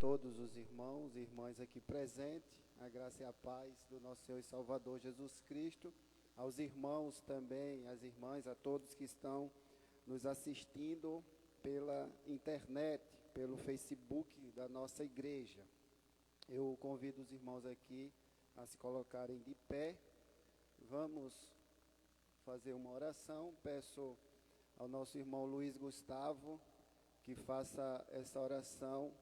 todos os irmãos e irmãs aqui presentes, a graça e a paz do nosso Senhor e Salvador Jesus Cristo, aos irmãos também, às irmãs, a todos que estão nos assistindo pela internet, pelo Facebook da nossa igreja. Eu convido os irmãos aqui a se colocarem de pé. Vamos fazer uma oração. Peço ao nosso irmão Luiz Gustavo que faça essa oração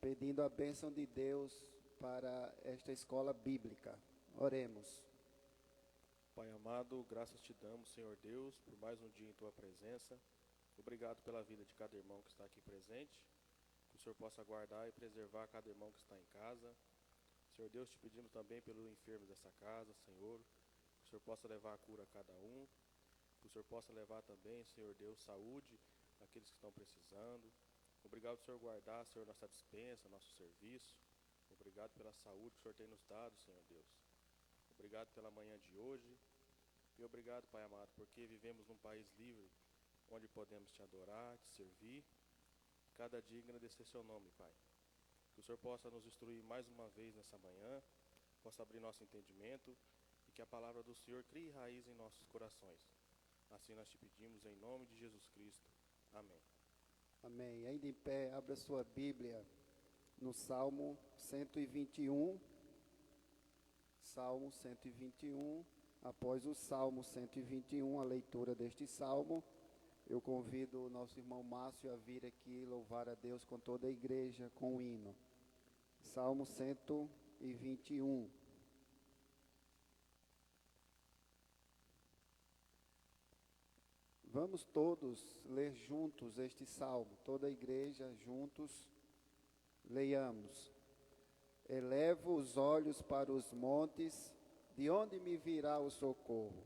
pedindo a bênção de Deus para esta escola bíblica. Oremos. Pai amado, graças te damos, Senhor Deus, por mais um dia em Tua presença. Obrigado pela vida de cada irmão que está aqui presente. Que o Senhor possa guardar e preservar cada irmão que está em casa. Senhor Deus, te pedimos também pelo enfermo dessa casa, Senhor. Que o Senhor possa levar a cura a cada um. Que o Senhor possa levar também, Senhor Deus, saúde àqueles que estão precisando. Obrigado, Senhor, guardar, Senhor, nossa dispensa, nosso serviço. Obrigado pela saúde que o Senhor tem nos dado, Senhor Deus. Obrigado pela manhã de hoje. E obrigado, Pai amado, porque vivemos num país livre, onde podemos te adorar, te servir, cada dia engrandecer seu nome, Pai. Que o Senhor possa nos instruir mais uma vez nessa manhã, possa abrir nosso entendimento e que a palavra do Senhor crie raiz em nossos corações. Assim nós te pedimos em nome de Jesus Cristo. Amém. Amém. Ainda em pé, abra sua Bíblia no Salmo 121. Salmo 121. Após o Salmo 121, a leitura deste Salmo, eu convido o nosso irmão Márcio a vir aqui louvar a Deus com toda a igreja, com o hino. Salmo 121. Vamos todos ler juntos este salmo, toda a igreja juntos, leiamos. Elevo os olhos para os montes, de onde me virá o socorro?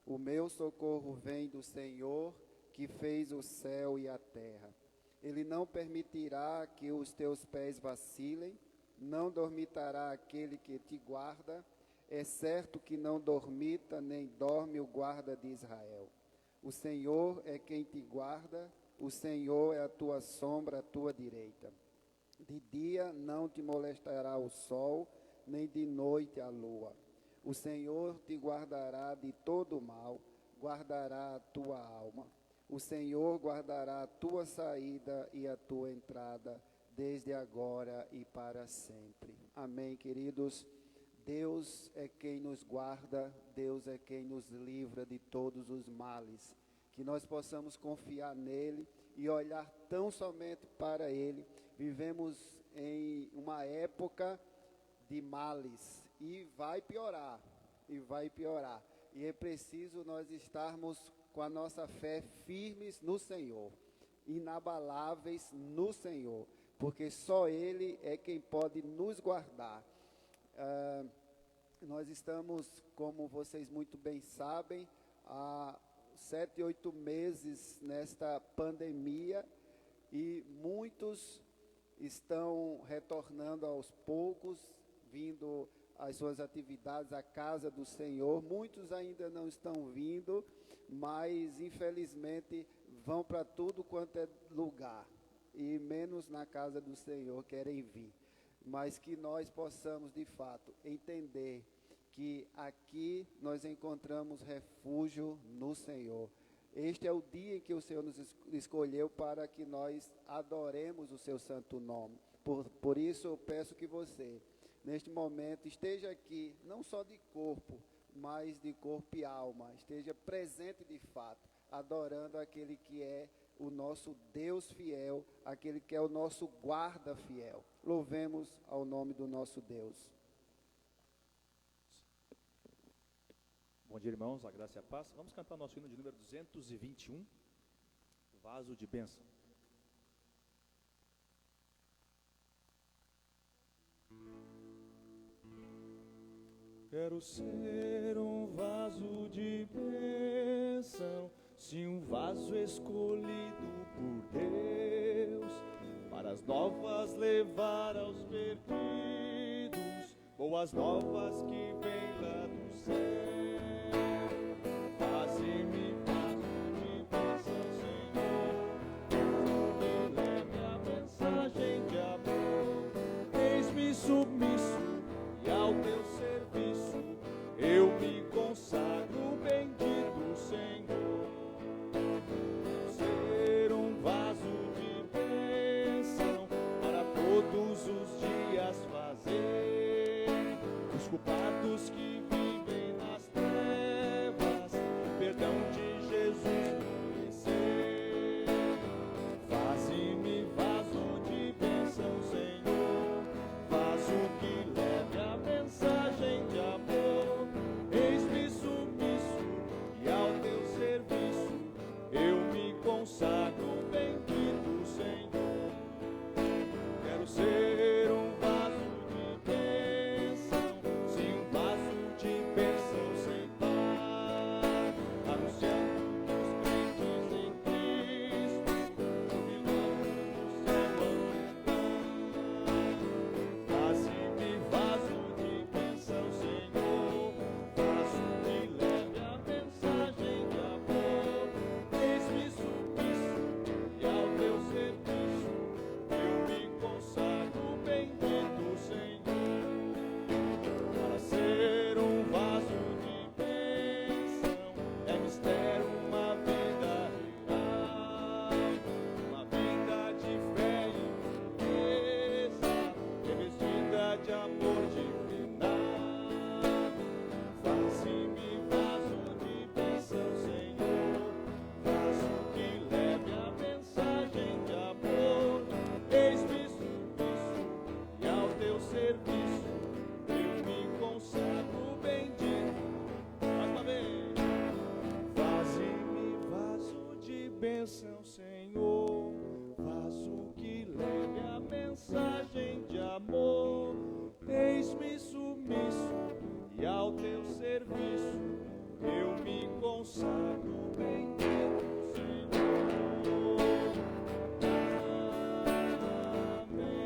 O meu socorro vem do Senhor, que fez o céu e a terra. Ele não permitirá que os teus pés vacilem, não dormitará aquele que te guarda. É certo que não dormita, nem dorme o guarda de Israel. O Senhor é quem te guarda, o Senhor é a tua sombra, a tua direita. De dia não te molestará o sol, nem de noite a lua. O Senhor te guardará de todo mal, guardará a tua alma. O Senhor guardará a tua saída e a tua entrada, desde agora e para sempre. Amém, queridos? Deus é quem nos guarda, Deus é quem nos livra de todos os males. Que nós possamos confiar nele e olhar tão somente para ele. Vivemos em uma época de males e vai piorar, E é preciso nós estarmos com a nossa fé firmes no Senhor, inabaláveis no Senhor, porque só Ele é quem pode nos guardar. Nós estamos, como vocês muito bem sabem, há 7, 8 meses nesta pandemia e muitos estão retornando aos poucos, vindo às suas atividades à casa do Senhor. Muitos ainda não estão vindo, mas infelizmente vão para tudo quanto é lugar e menos na casa do Senhor querem vir. Mas que nós possamos de fato entender que aqui nós encontramos refúgio no Senhor. Este é o dia em que o Senhor nos escolheu para que nós adoremos o seu santo nome. Por isso eu peço que você, neste momento, esteja aqui, não só de corpo, mas de corpo e alma. Esteja presente de fato, adorando aquele que é o nosso Deus fiel, aquele que é o nosso guarda fiel. Louvemos ao nome do nosso Deus. Bom dia, irmãos, a graça e a paz. Vamos cantar nosso hino de número 221, Vaso de Bênção. Quero ser um vaso de bênção, sim, um vaso escolhido por Deus, para as novas levar aos perdidos, boas novas que vêm lá do céu. Faze-me vaso de bênção, Senhor, que leve a mensagem de amor. culpados que vivem nas trevas, perdão de Jesus conhecer. Faze-me vaso de bênção, Senhor, vaso que leve a mensagem de amor. Eis-me submisso e ao teu serviço eu me consagro, bendito Senhor. Quero ser um vaso de bênção, sim, um vaso de bênção sem par, anunciando que os crentes em Cristo o milagre do céu vão entrar. Faze-me vaso de bênção, Senhor, vaso que leve a mensagem de amor. Eis-me submisso e ao teu serviço eu me consagro, bendito Senhor. Para ser um vaso de bênção é mistério, uma vida real, uma vida de fé e pureza, revestida de amor divinal. Faze-me vaso de bênção, Senhor, vaso que leve a mensagem de amor. Eis-me submisso e ao teu serviço eu me consagro, bendito. Mais uma vez. Faze-me vaso de bênção, Senhor, vaso que leve a mensagem de amor. Eis-me submisso e ao teu serviço eu me consagro, bendito Senhor. Amém.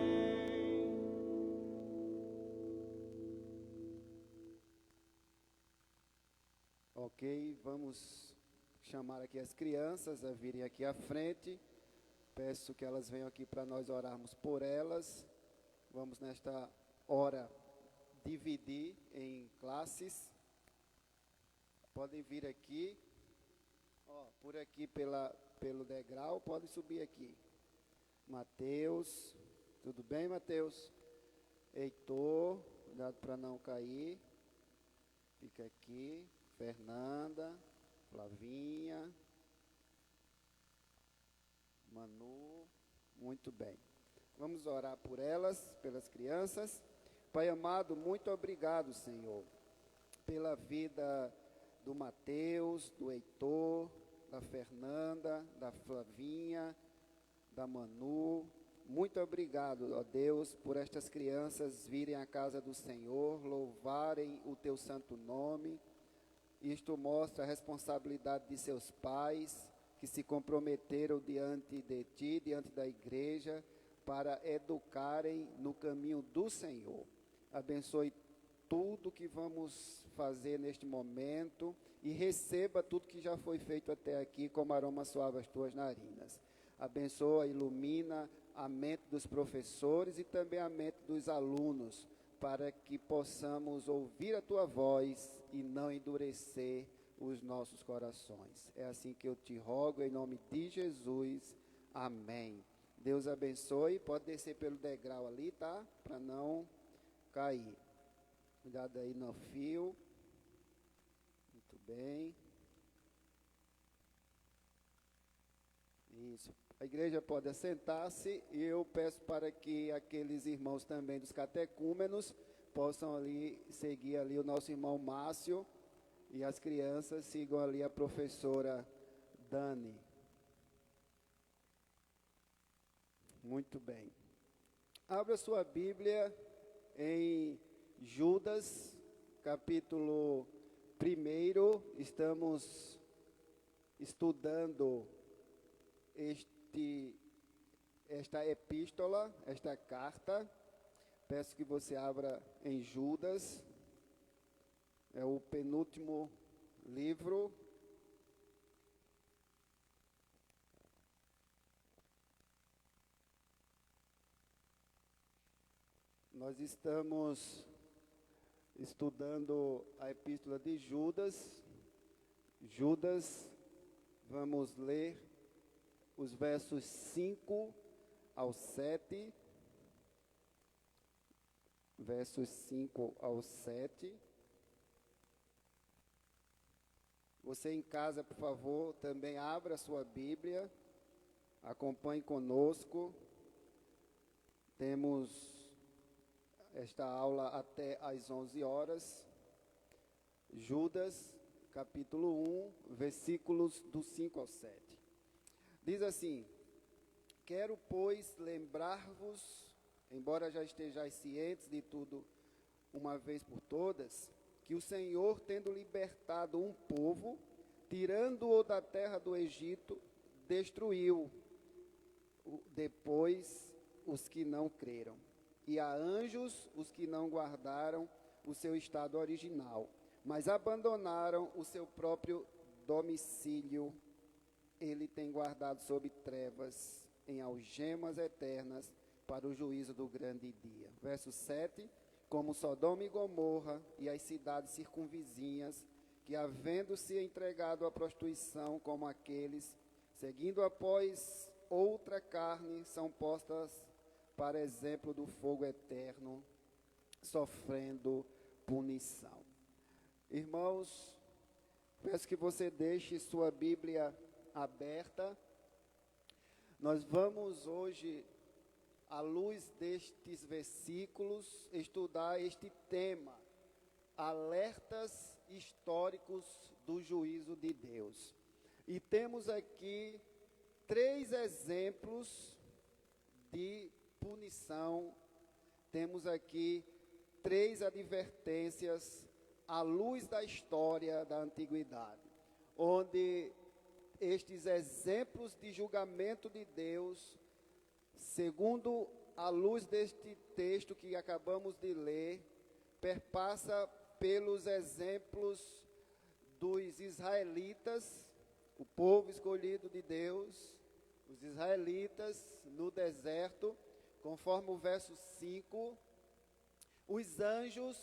Ok, vamos chamar aqui as crianças a virem aqui à frente. Peço que elas venham aqui para nós orarmos por elas. Vamos nesta hora dividir em classes. Podem vir aqui, ó, por aqui pelo degrau, podem subir aqui. Mateus, tudo bem, Mateus? Heitor, cuidado para não cair. Fica aqui. Fernanda, Flavinha, Manu, muito bem. Vamos orar por elas, pelas crianças. Pai amado, muito obrigado, Senhor, pela vida do Mateus, do Heitor, da Fernanda, da Flavinha, da Manu. Muito obrigado, ó Deus, por estas crianças virem à casa do Senhor, louvarem o teu santo nome. Isto mostra a responsabilidade de seus pais, que se comprometeram diante de ti, diante da igreja, para educarem no caminho do Senhor. Abençoe tudo que vamos fazer neste momento e receba tudo que já foi feito até aqui, como aroma suave às tuas narinas. Abençoa, ilumina a mente dos professores e também a mente dos alunos, para que possamos ouvir a tua voz e não endurecer os nossos corações. É assim que eu te rogo, em nome de Jesus. Amém. Deus abençoe. Pode descer pelo degrau ali, tá? Para não cair. Cuidado aí no fio. Muito bem. Isso. A igreja pode assentar-se e eu peço para que aqueles irmãos também dos catecúmenos possam ali seguir ali o nosso irmão Márcio e as crianças sigam ali a professora Dani. Muito bem. Abra sua Bíblia em Judas, capítulo 1. Estamos estudando esta epístola, esta carta. Peço que você abra em Judas, é o penúltimo livro. Nós estamos estudando a epístola de Judas. Judas, vamos ler os versos 5 ao 7, versos 5 ao 7. Você em casa, por favor, também abra a sua Bíblia, acompanhe conosco. Temos esta aula até às 11 horas. Judas, capítulo 1, versículos do 5 ao 7. Diz assim: quero, pois, lembrar-vos, embora já estejais cientes de tudo uma vez por todas, que o Senhor, tendo libertado um povo, tirando-o da terra do Egito, destruiu depois os que não creram, e a anjos os que não guardaram o seu estado original, mas abandonaram o seu próprio domicílio. Ele tem guardado sob trevas, em algemas eternas, para o juízo do grande dia. Verso 7, como Sodoma e Gomorra e as cidades circunvizinhas, que havendo-se entregado à prostituição como aqueles, seguindo após outra carne, são postas para exemplo do fogo eterno, sofrendo punição. Irmãos, peço que você deixe sua Bíblia aberta. Nós vamos hoje, à luz destes versículos, estudar este tema: alertas históricos do juízo de Deus. E temos aqui 3 exemplos de punição, temos aqui 3 advertências à luz da história da antiguidade, onde estes exemplos de julgamento de Deus, segundo a luz deste texto que acabamos de ler, perpassa pelos exemplos dos israelitas, o povo escolhido de Deus, os israelitas no deserto, conforme o verso 5, os anjos,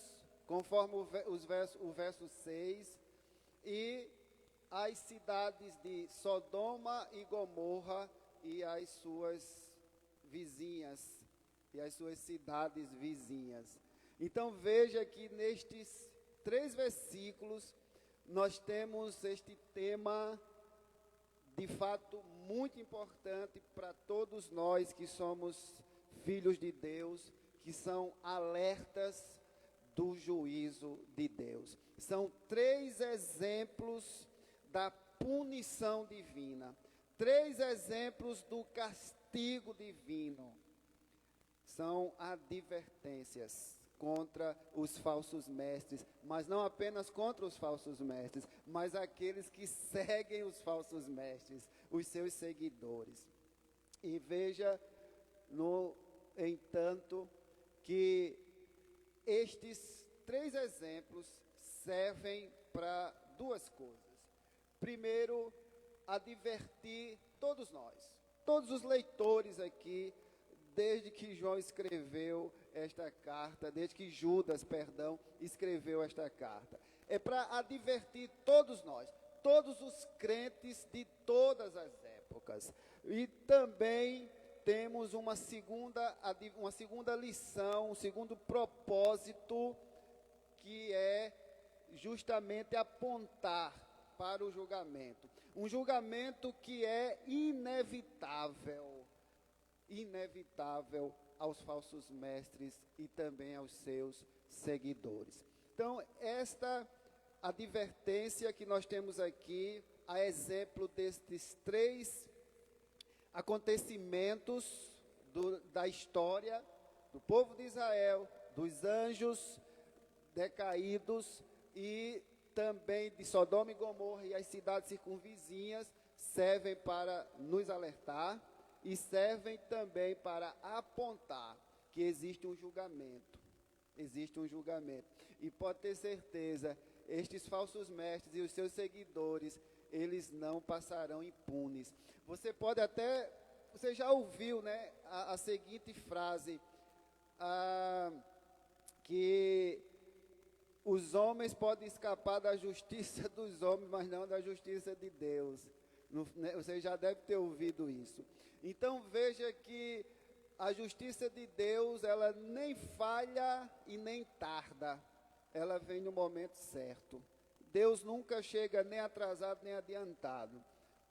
conforme o verso 6, e as cidades de Sodoma e Gomorra e as suas vizinhas, e as suas cidades vizinhas. Então veja que nestes 3 versículos nós temos este tema de fato muito importante para todos nós que somos filhos de Deus, que são alertas do juízo de Deus. São 3 exemplos da punição divina, 3 exemplos do castigo divino. São advertências contra os falsos mestres, mas não apenas contra os falsos mestres, mas aqueles que seguem os falsos mestres, os seus seguidores. E veja, no entanto, que estes 3 exemplos servem para 2 coisas. Primeiro, advertir todos nós, todos os leitores aqui, desde que João escreveu esta carta, desde que Judas, escreveu esta carta. É para advertir todos nós, todos os crentes de todas as épocas. E também temos uma segunda lição, um segundo propósito, que é justamente apontar para o julgamento. Um julgamento que é inevitável aos falsos mestres e também aos seus seguidores. Então, esta advertência que nós temos aqui, a exemplo destes 3 acontecimentos da história do povo de Israel, dos anjos decaídos e também de Sodoma e Gomorra e as cidades circunvizinhas, servem para nos alertar e servem também para apontar que existe um julgamento. Existe um julgamento. E pode ter certeza, estes falsos mestres e os seus seguidores, eles não passarão impunes. Você já ouviu, né, a seguinte frase, que os homens podem escapar da justiça dos homens, mas não da justiça de Deus. Você já deve ter ouvido isso. Então veja que a justiça de Deus, ela nem falha e nem tarda. Ela vem no momento certo. Deus nunca chega nem atrasado nem adiantado.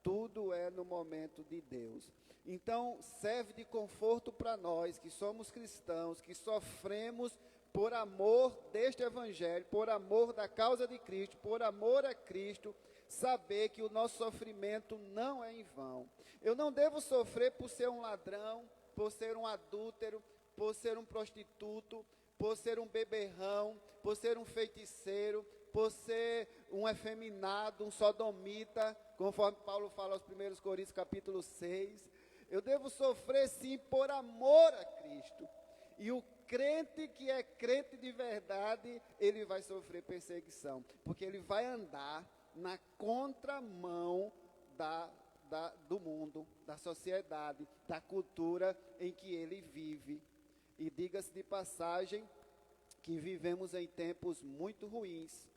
Tudo é no momento de Deus. Então, serve de conforto para nós que somos cristãos, que sofremos por amor deste evangelho, por amor da causa de Cristo, por amor a Cristo, saber que o nosso sofrimento não é em vão. Eu não devo sofrer por ser um ladrão, por ser um adúltero, por ser um prostituto, por ser um beberrão, por ser um feiticeiro, por ser um efeminado, um sodomita, conforme Paulo fala aos 1 Coríntios capítulo 6. Eu devo sofrer sim por amor a Cristo. E o crente que é crente de verdade, ele vai sofrer perseguição, porque ele vai andar na contramão do mundo, da sociedade, da cultura em que ele vive. E diga-se de passagem que vivemos em tempos muito ruins,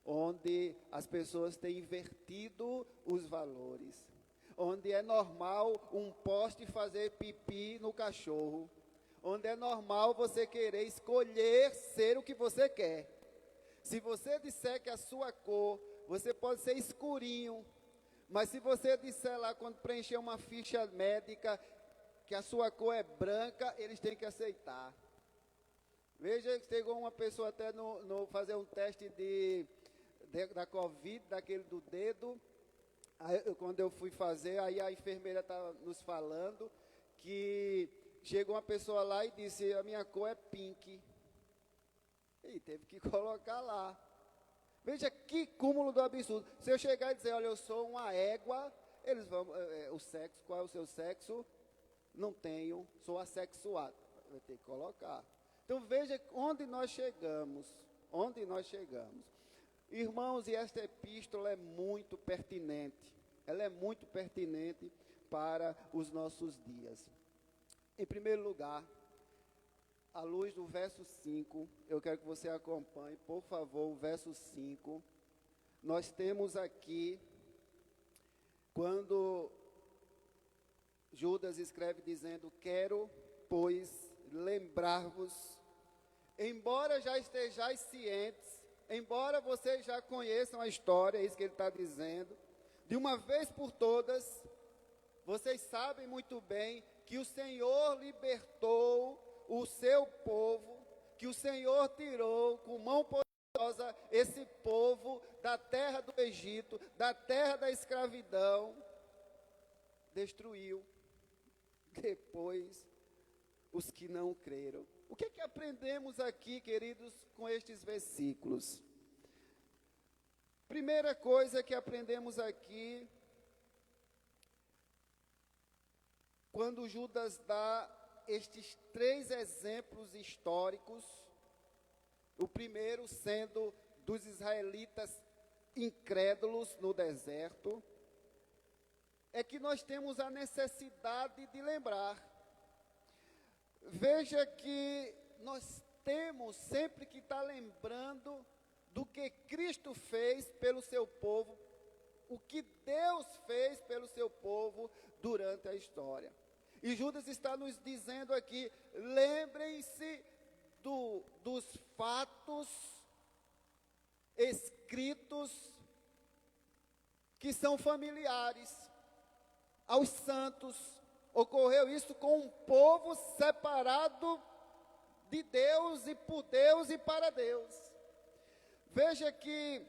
onde as pessoas têm invertido os valores, onde é normal um poste fazer pipi no cachorro, onde é normal você querer escolher ser o que você quer. Se você disser que a sua cor, você pode ser escurinho, mas se você disser lá, quando preencher uma ficha médica, que a sua cor é branca, eles têm que aceitar. Veja que chegou uma pessoa até no fazer um teste da Covid, daquele do dedo. Aí, quando eu fui fazer, aí a enfermeira estava nos falando que chegou uma pessoa lá e disse, a minha cor é pink. E teve que colocar lá. Veja que cúmulo do absurdo. Se eu chegar e dizer, olha, eu sou uma égua, eles vão, o sexo, qual é o seu sexo? Não tenho, sou assexuado. Vai ter que colocar. Então veja onde nós chegamos, Irmãos, e esta epístola é muito pertinente, ela é muito pertinente para os nossos dias. Em primeiro lugar, à luz do verso 5, eu quero que você acompanhe, por favor, o verso 5. Nós temos aqui, quando Judas escreve dizendo, quero, pois, lembrar-vos, embora já estejais cientes, embora vocês já conheçam a história, é isso que ele está dizendo, de uma vez por todas, vocês sabem muito bem que o Senhor libertou o seu povo, que o Senhor tirou com mão poderosa esse povo da terra do Egito, da terra da escravidão, destruiu depois os que não creram. O que aprendemos aqui, queridos, com estes versículos? Primeira coisa que aprendemos aqui, quando Judas dá estes 3 exemplos históricos, o primeiro sendo dos israelitas incrédulos no deserto, é que nós temos a necessidade de lembrar. Veja que nós temos sempre que estar lembrando do que Cristo fez pelo seu povo, o que Deus fez pelo seu povo durante a história. E Judas está nos dizendo aqui, lembrem-se dos fatos escritos que são familiares aos santos. Ocorreu isso com um povo separado de Deus e por Deus e para Deus. Veja que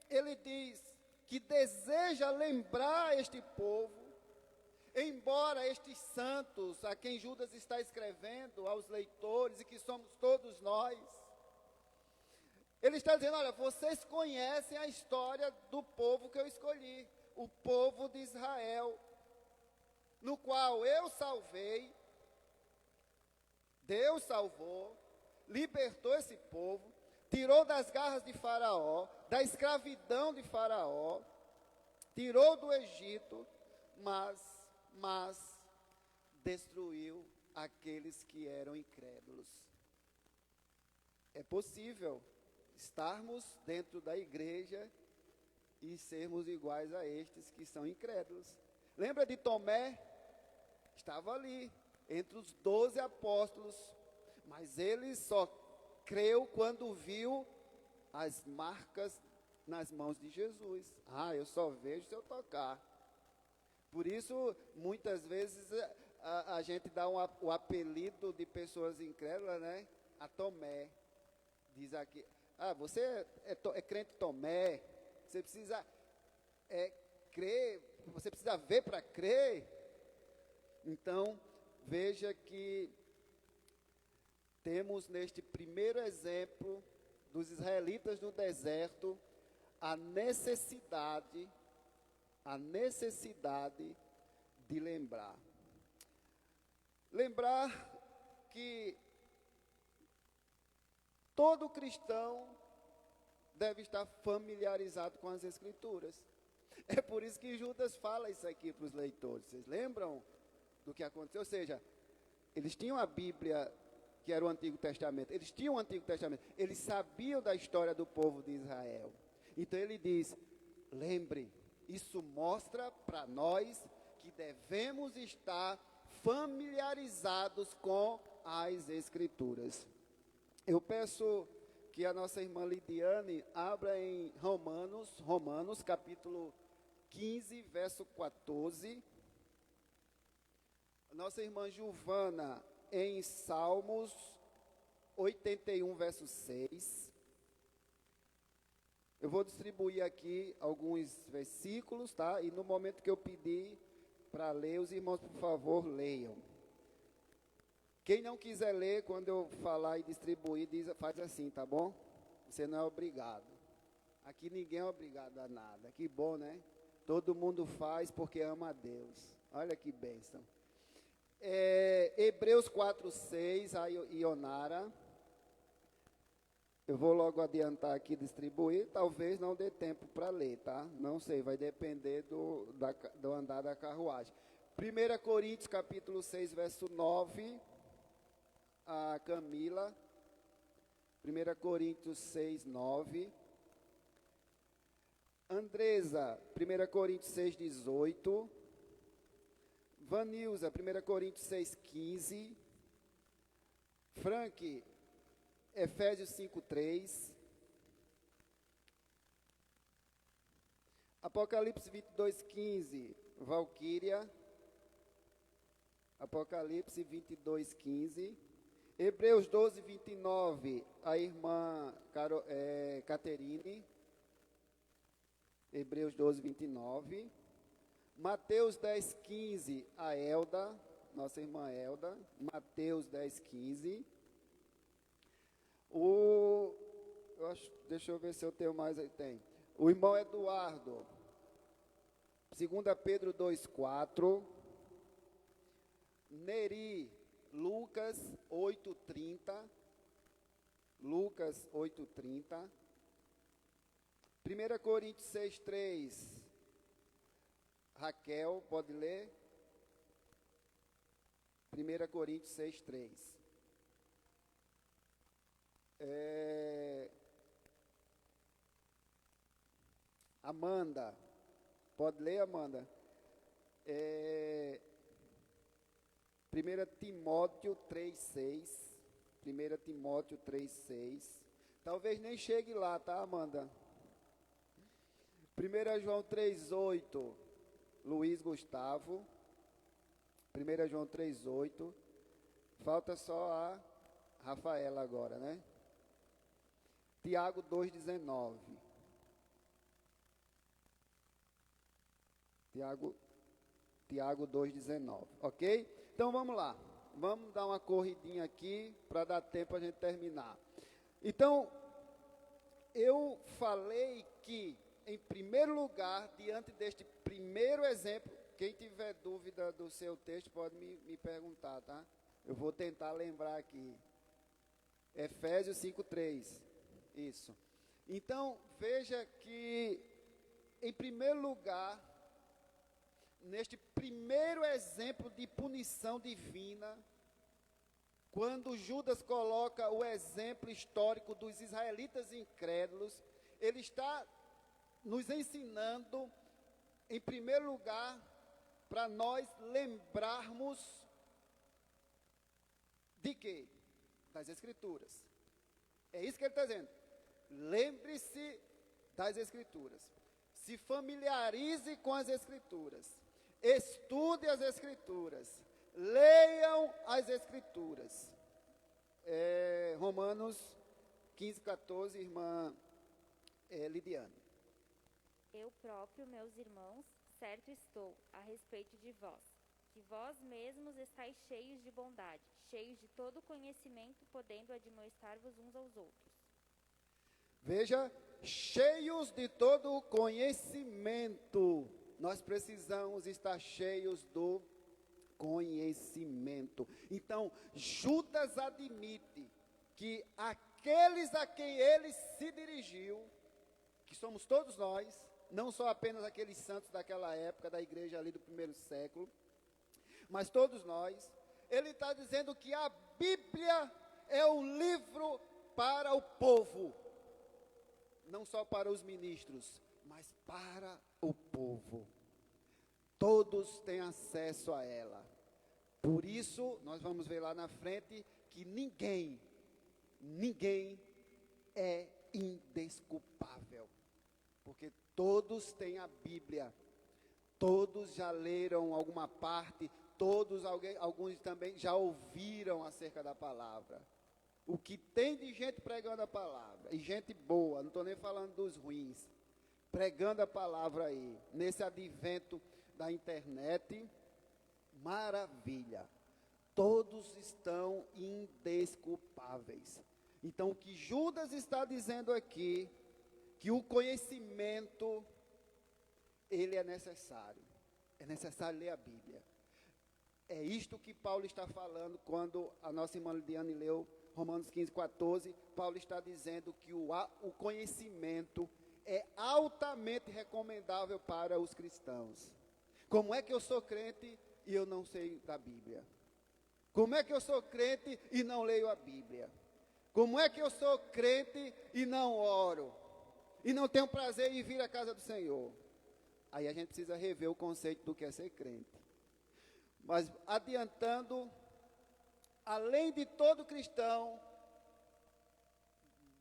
ele diz que deseja lembrar este povo, embora estes santos, a quem Judas está escrevendo, aos leitores, e que somos todos nós, ele está dizendo, olha, vocês conhecem a história do povo que eu escolhi, o povo de Israel, no qual eu salvei, Deus salvou, libertou esse povo, tirou das garras de Faraó, da escravidão de Faraó, tirou do Egito, mas destruiu aqueles que eram incrédulos. É possível estarmos dentro da igreja e sermos iguais a estes que são incrédulos. Lembra de Tomé? Estava ali, entre os 12 apóstolos, mas ele só creu quando viu as marcas nas mãos de Jesus. Ah, eu só vejo se eu tocar. Por isso, muitas vezes, a gente dá o apelido de pessoas incrédulas, né? A Tomé. Diz aqui, você é crente Tomé, você precisa crer, você precisa ver para crer. Então, veja que temos neste primeiro exemplo dos israelitas no deserto a necessidade de lembrar. Lembrar que todo cristão deve estar familiarizado com as Escrituras. É por isso que Judas fala isso aqui para os leitores. Vocês lembram do que aconteceu? Ou seja, eles tinham a Bíblia, que era o Antigo Testamento. Eles tinham o Antigo Testamento. Eles sabiam da história do povo de Israel. Então ele diz, lembre, isso mostra para nós que devemos estar familiarizados com as Escrituras. Eu peço que a nossa irmã Lidiane abra em Romanos capítulo 15, verso 14. Nossa irmã Giovana em Salmos 81, verso 6. Eu vou distribuir aqui alguns versículos, tá? E no momento que eu pedir para ler, os irmãos, por favor, leiam. Quem não quiser ler, quando eu falar e distribuir, faz assim, tá bom? Você não é obrigado. Aqui ninguém é obrigado a nada. Que bom, né? Todo mundo faz porque ama a Deus. Olha que bênção. Hebreus 4:6, a Ionara. Eu vou logo adiantar aqui, distribuir. Talvez não dê tempo para ler, tá? Não sei, vai depender do andar da carruagem. 1 Coríntios capítulo 6, verso 9. A Camila, 1 Coríntios 6, 9. Andresa, 1 Coríntios 6, 18. Vanilza, 1 Coríntios 6, 15. Frank, Efésios 5, 3. Apocalipse 22, 15. Valquíria. Apocalipse 22, 15. Hebreus 12, 29, a irmã Caterine. Hebreus 12, 29. Mateus 10, 15, a Elda, nossa irmã Elda. Mateus 10, 15. Deixa eu ver se eu tenho mais aí. Tem. O irmão Eduardo. 2 Pedro 2, 4. Neri. Lucas 8:30. Lucas 8:30. 1 Coríntios 6:3. Raquel, pode ler? 1 Coríntios 6:3. Amanda, pode ler, Amanda? 1 Timóteo 3:6. 1 Timóteo 3:6. Talvez nem chegue lá, tá, Amanda? 1 João 3:8. Luiz Gustavo. 1 João 3:8. Falta só a Rafaela agora, né? Tiago 2:19. Tiago 2:19, ok? Então vamos lá, vamos dar uma corridinha aqui para dar tempo a gente terminar. Então, eu falei que, em primeiro lugar, diante deste primeiro exemplo, quem tiver dúvida do seu texto pode me perguntar, tá? Eu vou tentar lembrar aqui. Efésios 5:3, isso. Então, veja que, em primeiro lugar, neste primeiro exemplo de punição divina, quando Judas coloca o exemplo histórico dos israelitas incrédulos, ele está nos ensinando, em primeiro lugar, para nós lembrarmos De quê? Das Escrituras. É isso que ele está dizendo. Lembre-se das Escrituras. Se familiarize com as Escrituras. Estude as Escrituras. Leiam as Escrituras. Romanos 15, 14, irmã Lidiane. Eu próprio, meus irmãos, certo estou a respeito de vós, que vós mesmos estáis cheios de bondade, cheios de todo conhecimento, podendo admoestar-vos uns aos outros. Veja, cheios de todo conhecimento. Nós precisamos estar cheios do conhecimento. Então, Judas admite que aqueles a quem ele se dirigiu, que somos todos nós, não só apenas aqueles santos daquela época, da igreja ali do primeiro século, mas todos nós, ele está dizendo que a Bíblia é um livro para o povo, não só para os ministros, mas para o povo. Todos têm acesso a ela. Por isso, nós vamos ver lá na frente que ninguém é indesculpável, porque todos têm a Bíblia, todos já leram alguma parte, alguns também já ouviram acerca da palavra. O que tem de gente pregando a palavra, e gente boa, não estou nem falando dos ruins, pregando a palavra aí, nesse advento da internet, maravilha, todos estão indesculpáveis. Então, o que Judas está dizendo aqui, que o conhecimento, ele é necessário ler a Bíblia. É isto que Paulo está falando quando a nossa irmã Lidiane leu Romanos 15, 14, Paulo está dizendo que o conhecimento é altamente recomendável para os cristãos. Como é que eu sou crente e eu não sei da Bíblia? Como é que eu sou crente e não leio a Bíblia? Como é que eu sou crente e não oro? E não tenho prazer em vir à casa do Senhor? Aí a gente precisa rever o conceito do que é ser crente. Mas adiantando, além de todo cristão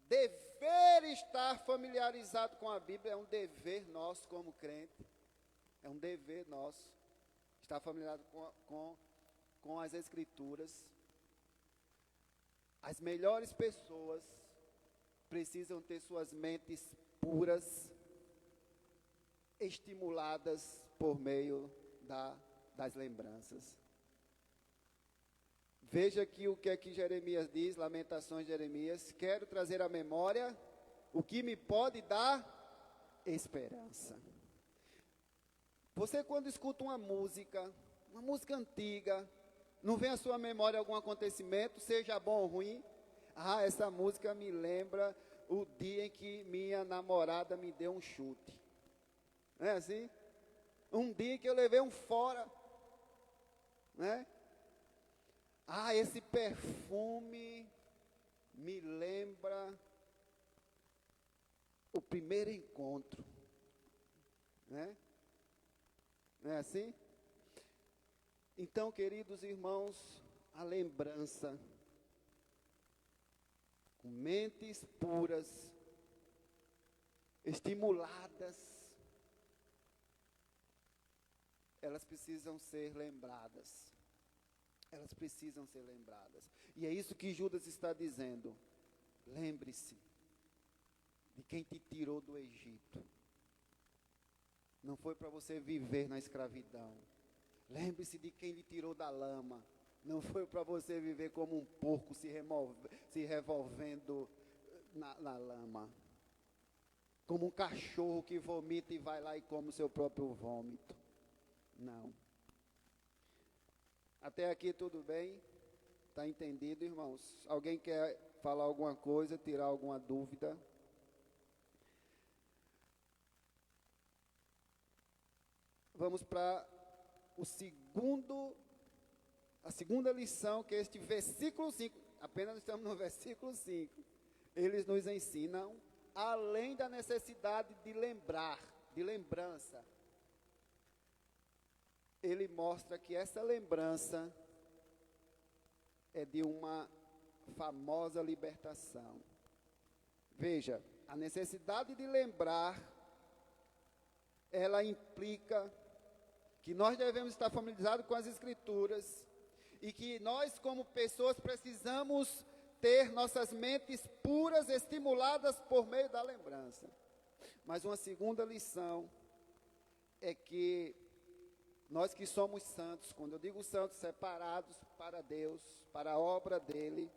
dever estar familiarizado com a Bíblia, é um dever nosso como crente, é um dever nosso estar familiarizado com as Escrituras. As melhores pessoas precisam ter suas mentes puras, estimuladas por meio das lembranças. Veja aqui o que é que Jeremias diz, Lamentações de Jeremias: quero trazer à memória o que me pode dar esperança. Você, quando escuta uma música antiga, não vem à sua memória algum acontecimento, seja bom ou ruim? Ah, essa música me lembra o dia em que minha namorada me deu um chute. Não é assim? Um dia que eu levei um fora, né? Ah, esse perfume me lembra o primeiro encontro, né? Não é assim? Então, queridos irmãos, a lembrança, com mentes puras, estimuladas, elas precisam ser lembradas. Elas precisam ser lembradas. E é isso que Judas está dizendo. Lembre-se de quem te tirou do Egito. Não foi para você viver na escravidão. Lembre-se de quem lhe tirou da lama. Não foi para você viver como um porco se revolvendo na lama. Como um cachorro que vomita e vai lá e come o seu próprio vômito. Não. Até aqui tudo bem? Está entendido, irmãos? Alguém quer falar alguma coisa, tirar alguma dúvida? Vamos para a segunda lição, que é este versículo 5. Apenas estamos no versículo 5. Eles nos ensinam, além da necessidade de lembrança, ele mostra que essa lembrança é de uma famosa libertação. Veja, a necessidade de lembrar, ela implica que nós devemos estar familiarizados com as Escrituras e que nós, como pessoas, precisamos ter nossas mentes puras, estimuladas por meio da lembrança. Mas uma segunda lição é que nós que somos santos, quando eu digo santos, separados para Deus, para a obra dele,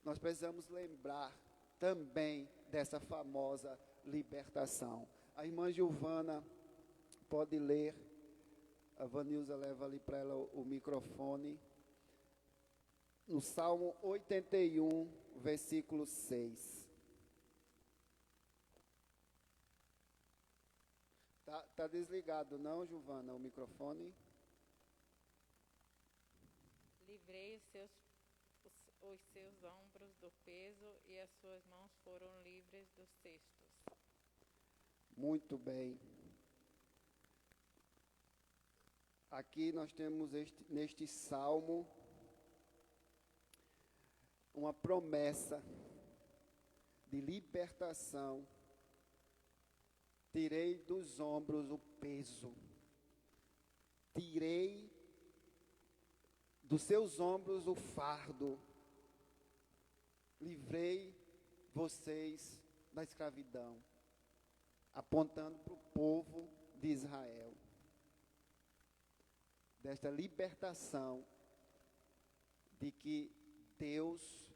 nós precisamos lembrar também dessa famosa libertação. A irmã Giovana pode ler, a Vanilza leva ali para ela o microfone, no Salmo 81, versículo 6. Tá desligado não, Giovana, o microfone? Livrei os seus ombros do peso e as suas mãos foram livres dos cestos. Muito bem. Aqui nós temos neste salmo uma promessa de libertação. Tirei dos ombros o peso. Tirei dos seus ombros o fardo. Livrei vocês da escravidão, apontando para o povo de Israel, desta libertação de que Deus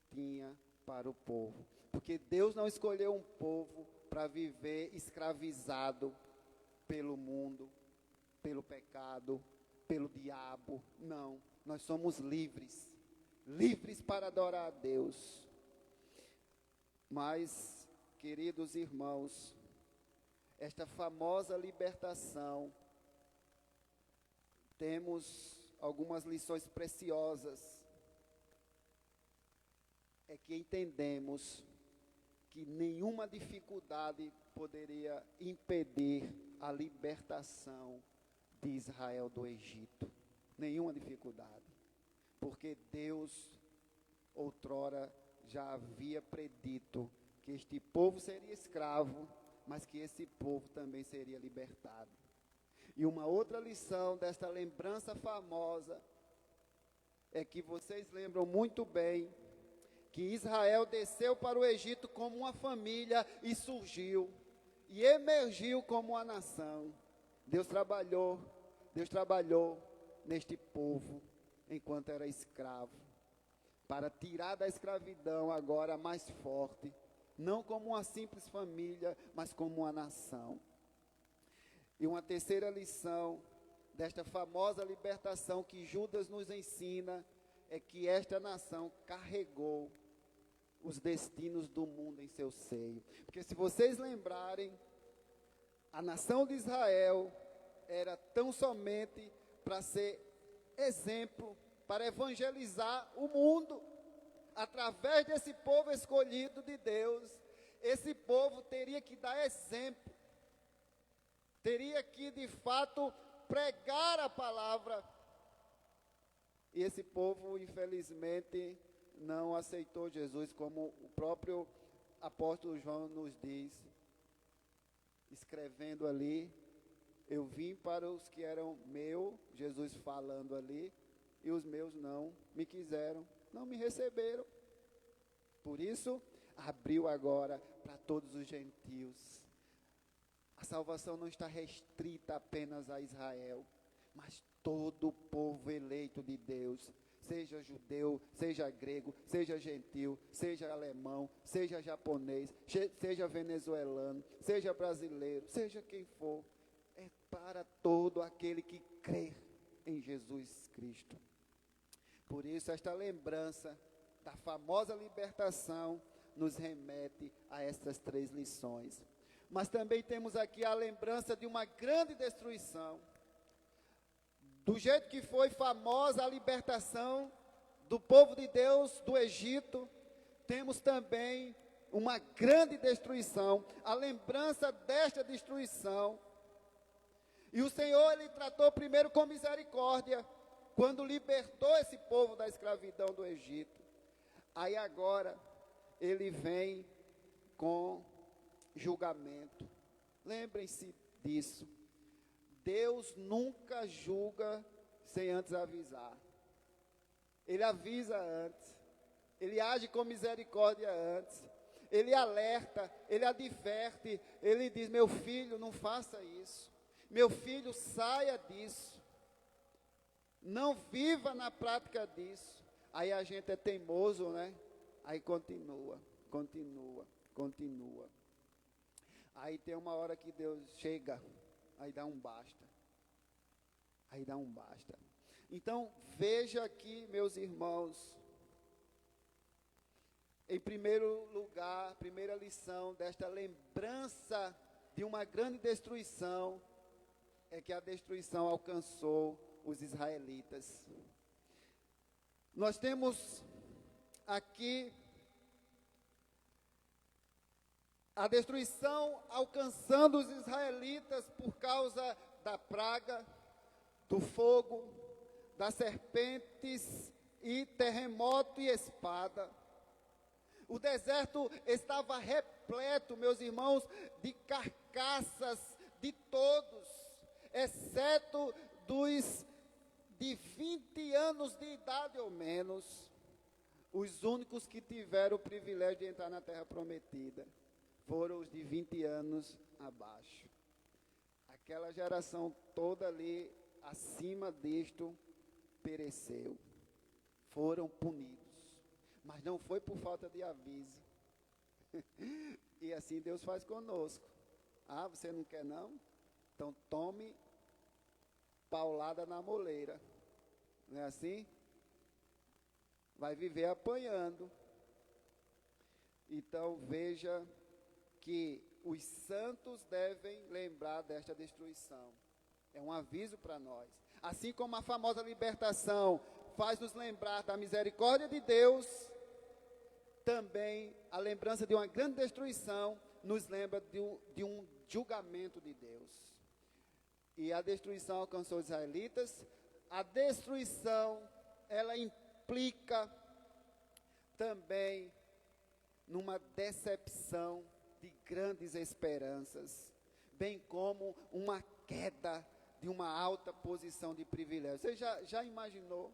tinha para o povo, porque Deus não escolheu um povo para viver escravizado pelo mundo, pelo pecado, pelo diabo. Não, nós somos livres, livres para adorar a Deus. Mas, queridos irmãos, esta famosa libertação, temos algumas lições preciosas. É que entendemos que nenhuma dificuldade poderia impedir a libertação de Israel do Egito. Nenhuma dificuldade. Porque Deus, outrora, já havia predito que este povo seria escravo, mas que esse povo também seria libertado. E uma outra lição desta lembrança famosa é que vocês lembram muito bem que Israel desceu para o Egito como uma família e surgiu, e emergiu como uma nação. Deus trabalhou neste povo enquanto era escravo, para tirar da escravidão agora mais forte, não como uma simples família, mas como uma nação. E uma terceira lição desta famosa libertação que Judas nos ensina é que esta nação carregou os destinos do mundo em seu seio. Porque se vocês lembrarem, a nação de Israel era tão somente para ser exemplo, para evangelizar o mundo. Através desse povo escolhido de Deus, esse povo teria que dar exemplo, teria que de fato pregar a palavra. E esse povo, infelizmente, não aceitou Jesus, como o próprio apóstolo João nos diz, escrevendo ali: eu vim para os que eram meus, Jesus falando ali, e os meus não me quiseram, não me receberam. Por isso, abriu agora para todos os gentios. A salvação não está restrita apenas a Israel, mas todo o povo eleito de Deus, seja judeu, seja grego, seja gentil, seja alemão, seja japonês, seja venezuelano, seja brasileiro, seja quem for, é para todo aquele que crê em Jesus Cristo. Por isso, esta lembrança da famosa libertação nos remete a estas três lições. Mas também temos aqui a lembrança de uma grande destruição. Do jeito que foi famosa a libertação do povo de Deus do Egito, temos também uma grande destruição, a lembrança desta destruição. E o Senhor, Ele tratou primeiro com misericórdia, quando libertou esse povo da escravidão do Egito. Aí agora ele vem com julgamento. Lembrem-se disso. Deus nunca julga sem antes avisar. Ele avisa antes. Ele age com misericórdia antes. Ele alerta, ele adverte, ele diz: meu filho, não faça isso. Meu filho, saia disso. Não viva na prática disso. Aí a gente é teimoso, né? Aí continua. Aí tem uma hora que Deus chega, aí dá um basta. Então, veja aqui, meus irmãos, em primeiro lugar, primeira lição desta lembrança de uma grande destruição, é que a destruição alcançou os israelitas. Nós temos aqui a destruição alcançando os israelitas por causa da praga, do fogo, das serpentes e terremoto e espada. O deserto estava repleto, meus irmãos, de carcaças de todos, exceto dos de 20 anos de idade ou menos. Os únicos que tiveram o privilégio de entrar na terra prometida foram os de 20 anos abaixo. Aquela geração toda ali, acima disto, pereceu. Foram punidos. Mas não foi por falta de aviso. E assim Deus faz conosco. Ah, você não quer não? Então tome paulada na moleira. Não é assim? Vai viver apanhando. Então veja que os santos devem lembrar desta destruição. É um aviso para nós. Assim como a famosa libertação faz nos lembrar da misericórdia de Deus, também a lembrança de uma grande destruição nos lembra de um julgamento de Deus. E a destruição alcançou os israelitas. A destruição, ela implica também numa decepção de grandes esperanças, bem como uma queda de uma alta posição de privilégio. Você já imaginou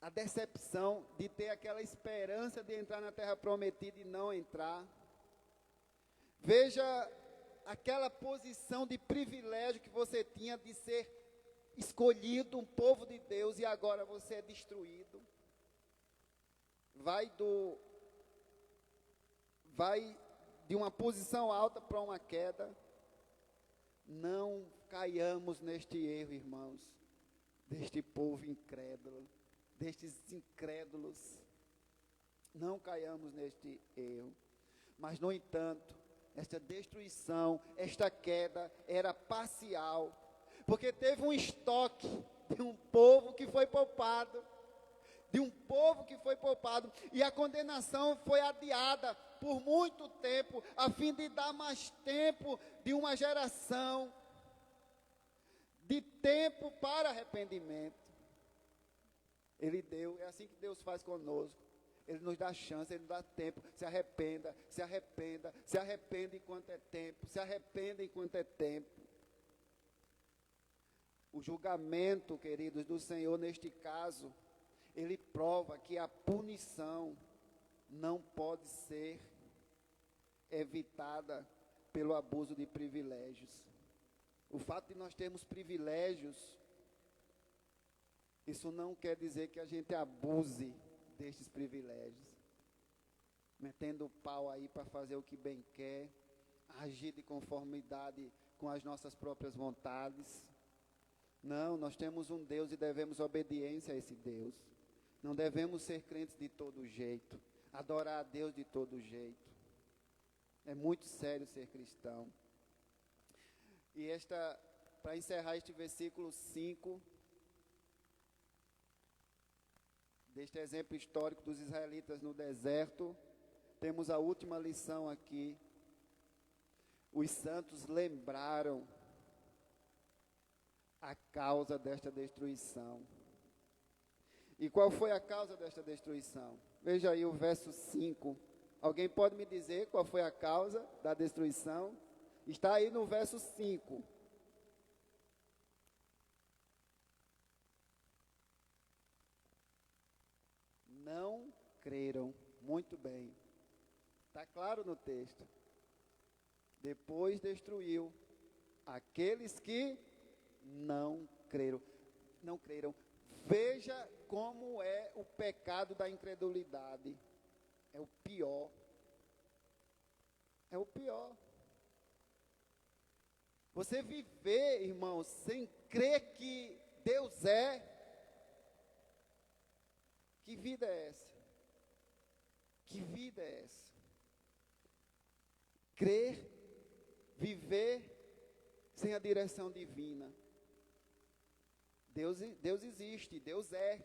a decepção de ter aquela esperança de entrar na terra prometida e não entrar? Veja aquela posição de privilégio que você tinha de ser escolhido, um povo de Deus, e agora você é destruído. Vai de uma posição alta para uma queda. Não caiamos neste erro, irmãos, deste povo incrédulo, destes incrédulos. Não caiamos neste erro. Mas, no entanto, esta destruição, esta queda era parcial, porque teve um estoque de um povo que foi poupado. E a condenação foi adiada por muito tempo, a fim de dar mais tempo de uma geração, de tempo para arrependimento. Ele deu, é assim que Deus faz conosco. Ele nos dá chance, Ele nos dá tempo. Se arrependa enquanto é tempo. O julgamento, queridos, do Senhor neste caso, ele prova que a punição não pode ser evitada pelo abuso de privilégios. O fato de nós termos privilégios, isso não quer dizer que a gente abuse destes privilégios, metendo o pau aí para fazer o que bem quer, agir de conformidade com as nossas próprias vontades. Não, nós temos um Deus e devemos obediência a esse Deus. Não devemos ser crentes de todo jeito, adorar a Deus de todo jeito. É muito sério ser cristão. E para encerrar este versículo 5, deste exemplo histórico dos israelitas no deserto, temos a última lição aqui. Os santos lembraram a causa desta destruição. E qual foi a causa desta destruição? Veja aí o verso 5. Alguém pode me dizer qual foi a causa da destruição? Está aí no verso 5. Não creram. Muito bem. Está claro no texto. Depois destruiu aqueles que não creram. Não creram. Veja como é o pecado da incredulidade. É o pior. É o pior. Você viver, irmãos, sem crer que Deus é. Que vida é essa? Que vida é essa? Crer, viver sem a direção divina. Deus existe, Deus é.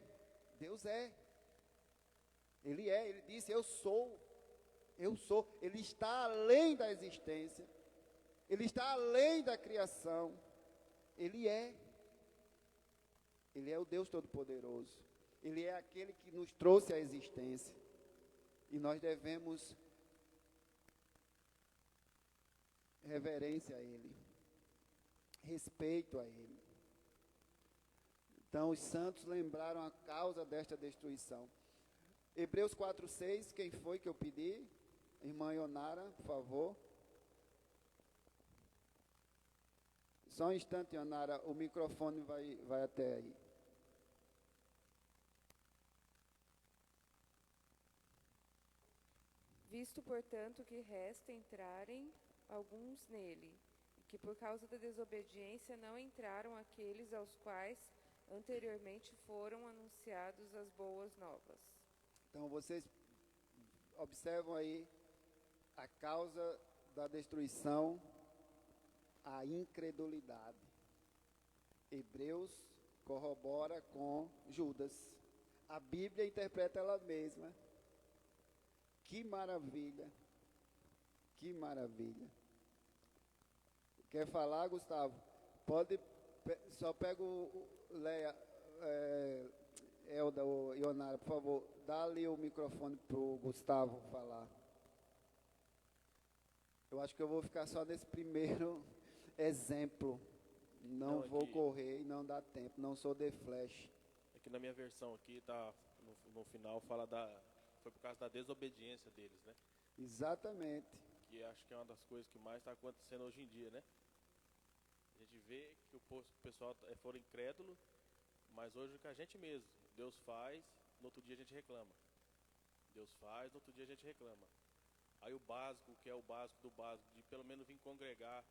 Ele disse, eu sou. Ele está além da existência. Ele está além da criação. Ele é o Deus Todo-Poderoso. Ele é aquele que nos trouxe à existência. E nós devemos reverência a Ele, respeito a Ele. Então, os santos lembraram a causa desta destruição. Hebreus 4:6, quem foi que eu pedi? Irmã Ionara, por favor. Só um instante, Ionara, o microfone vai até aí. Visto, portanto, que resta entrarem alguns nele, e que por causa da desobediência não entraram aqueles aos quais anteriormente foram anunciados as boas novas. Então, vocês observam aí a causa da destruição, a incredulidade. Hebreus corrobora com Judas. A Bíblia interpreta ela mesma. Que maravilha. Que maravilha. Quer falar, Gustavo? Pode, só pega Leia, Elda ou Ionara, por favor, dá ali o microfone para o Gustavo falar. Eu acho que eu vou ficar só nesse primeiro exemplo. Não vou correr e não dá tempo, não sou de flash. Aqui na minha versão aqui, tá, no final, fala foi por causa da desobediência deles, né? Exatamente. Que acho que é uma das coisas que mais está acontecendo hoje em dia, né? A gente vê que o pessoal foram incrédulo, mas hoje o que a gente mesmo, Deus faz, no outro dia a gente reclama. Deus faz, no outro dia a gente reclama. Aí o básico, que é o básico do básico, de pelo menos vir congregar,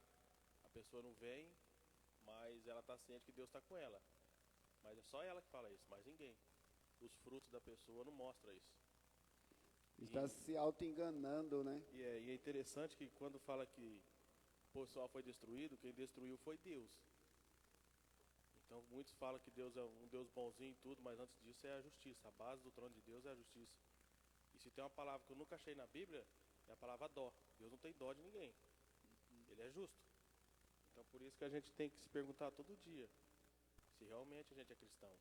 a pessoa não vem, mas ela está ciente que Deus está com ela. Mas é só ela que fala isso, mais ninguém. Os frutos da pessoa não mostram isso. Está se auto-enganando, né? E é interessante que quando fala que o pessoal foi destruído, quem destruiu foi Deus. Então muitos falam que Deus é um Deus bonzinho e tudo, mas antes disso é a justiça. A base do trono de Deus é a justiça. E se tem uma palavra que eu nunca achei na Bíblia, é a palavra dó. Deus não tem dó de ninguém. Ele é justo. Então por isso que a gente tem que se perguntar todo dia se realmente a gente é cristão.